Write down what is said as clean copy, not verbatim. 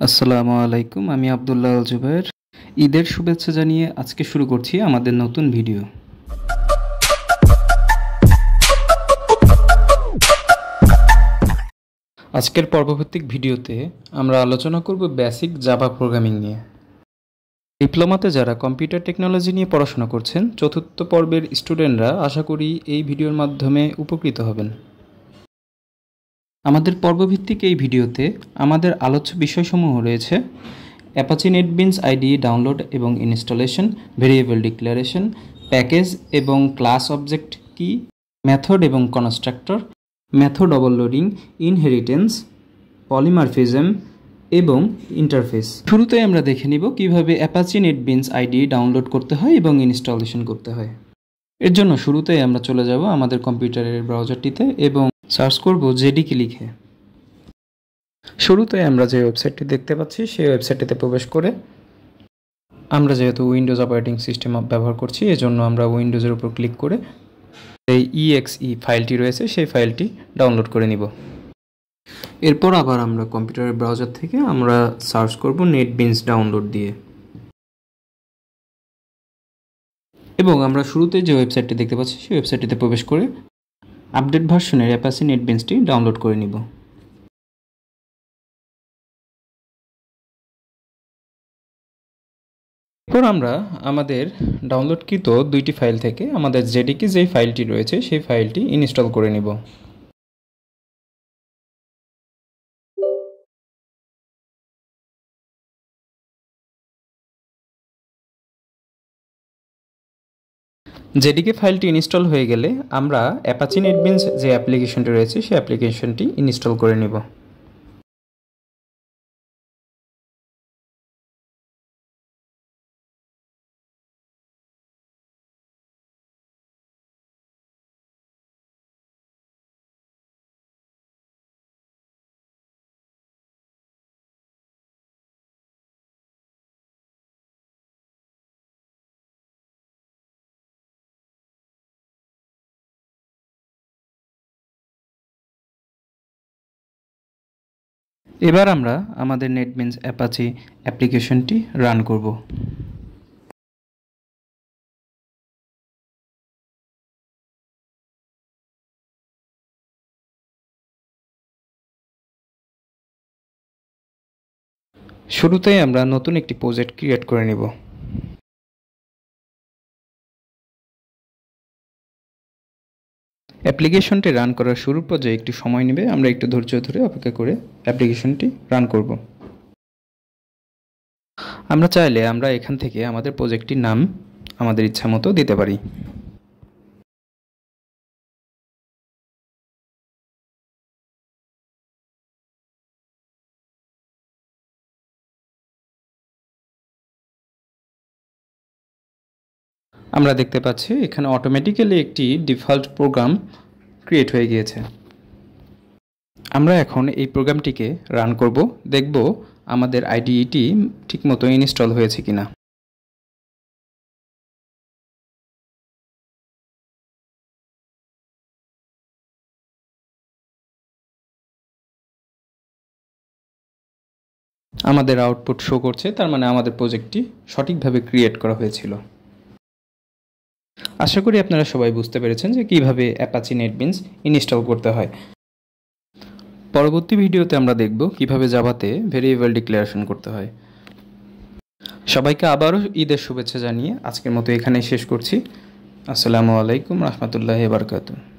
আসসালামু আলাইকুম, আমি আব্দুল্লাহ আল জুবায়ের। ঈদের শুভেচ্ছা জানিয়ে আজকে শুরু করছি আমাদের নতুন ভিডিও। আজকের পর্বভিত্তিক ভিডিওতে আমরা আলোচনা করব বেসিক জাভা প্রোগ্রামিং নিয়ে। ডিপ্লোমাতে যারা কম্পিউটার টেকনোলজি নিয়ে পড়াশোনা করছেন, চতুর্থ পর্বের স্টুডেন্টরা আশা করি এই ভিডিওর মাধ্যমে উপকৃত হবেন। আমাদের পর্বভিত্তিক এই ভিডিওতে আমাদের আলোচ্য বিষয়সমূহ রয়েছে অ্যাপাচি নেটবিনস আইডিই ডাউনলোড এবং ইনস্টলেশন, ভেরিয়েবল ডিক্লারেশন, প্যাকেজ এবং ক্লাস অবজেক্ট কি, মেথড এবং constructor, method overloading, inheritance, polymorphism এবং ইন্টারফেস। শুরুতেই আমরা দেখে নিব কিভাবে অ্যাপাচি নেটবিনস আইডিই ডাউনলোড করতে হয় এবং ইনস্টলেশন করতে হয়। এর জন্য শুরুতেই আমরা চলে যাব আমাদের কম্পিউটারের ব্রাউজারটিতে এবং সার্চ করব জেডিকে লিখে। শুরুতে আমরা যে ওয়েবসাইটটি দেখতে পাচ্ছি সেই ওয়েবসাইটটিতে প্রবেশ করে আমরা যেহেতু উইন্ডোজ অপারেটিং সিস্টেম ব্যবহার করছি, এজন্য আমরা উইন্ডোজের উপর ক্লিক করে এই EXE ফাইলটি রয়েছে সেই ফাইলটি ডাউনলোড করে নিব। এরপর আবার আমরা কম্পিউটারের ব্রাউজার থেকে আমরা সার্চ করব নেটবিনস ডাউনলোড দিয়ে এবং আমরা শুরুতে যে ওয়েবসাইটটি দেখতে পাচ্ছি সেই ওয়েবসাইটটিতে প্রবেশ করে আপডেট ভার্সনের অ্যাপাচি নেটবিনসটি ডাউনলোড করে নিব। এরপর আমরা আমাদের ডাউনলোডকৃত দুইটি ফাইল থেকে আমাদের জেডিকে যেই ফাইলটি রয়েছে সেই ফাইলটি ইনস্টল করে নিব। জেডিকে ফাইলটি ইনস্টল হয়ে গেলে আমরা অ্যাপাচি নেটবিনস যে অ্যাপ্লিকেশনটি রয়েছে সেই অ্যাপ্লিকেশনটি ইনস্টল করে নিব। এবার আমরা আমাদের নেটবিনস অ্যাপাচি অ্যাপ্লিকেশনটি রান করব। শুরুতেই আমরা নতুন একটি প্রজেক্ট ক্রিয়েট করে নিব। অ্যাপ্লিকেশনটি রান করার শুরুর পর্যায়ে একটু সময় নেবে, আমরা একটু ধৈর্য ধরে অপেক্ষা করে অ্যাপ্লিকেশনটি রান করব। আমরা চাইলে আমরা এখান থেকে আমাদের প্রজেক্টটির নাম আমাদের ইচ্ছা মতো দিতে পারি। আমরা দেখতে পাচ্ছি এখানে অটোমেটিক্যালি একটি ডিফল্ট প্রোগ্রাম ক্রিয়েট হয়ে গিয়েছে। আমরা এখন এই প্রোগ্রামটিকে রান করব, দেখব আমাদের আইডিইটি ঠিকমতো ইনস্টল হয়েছে কিনা। আমাদের আউটপুট শো করছে, তার মানে আমাদের প্রজেক্টটি সঠিকভাবে ক্রিয়েট করা হয়েছিল। আশা করি আপনারা সবাই বুঝতে পেরেছেন যে কিভাবে অ্যাপাচি নেটবিনস ইনস্টল করতে হয়। পরবর্তী ভিডিওতে আমরা দেখব কিভাবে জাভাতে ভেরিয়েবল ডিক্লারেশন করতে হয়। সবাইকে আবারও ঈদের শুভেচ্ছা জানিয়ে আজকের মতো এখানেই শেষ করছি। আসসালামু আলাইকুম রহমতুল্লাহি ওয়া বারাকাতুহু।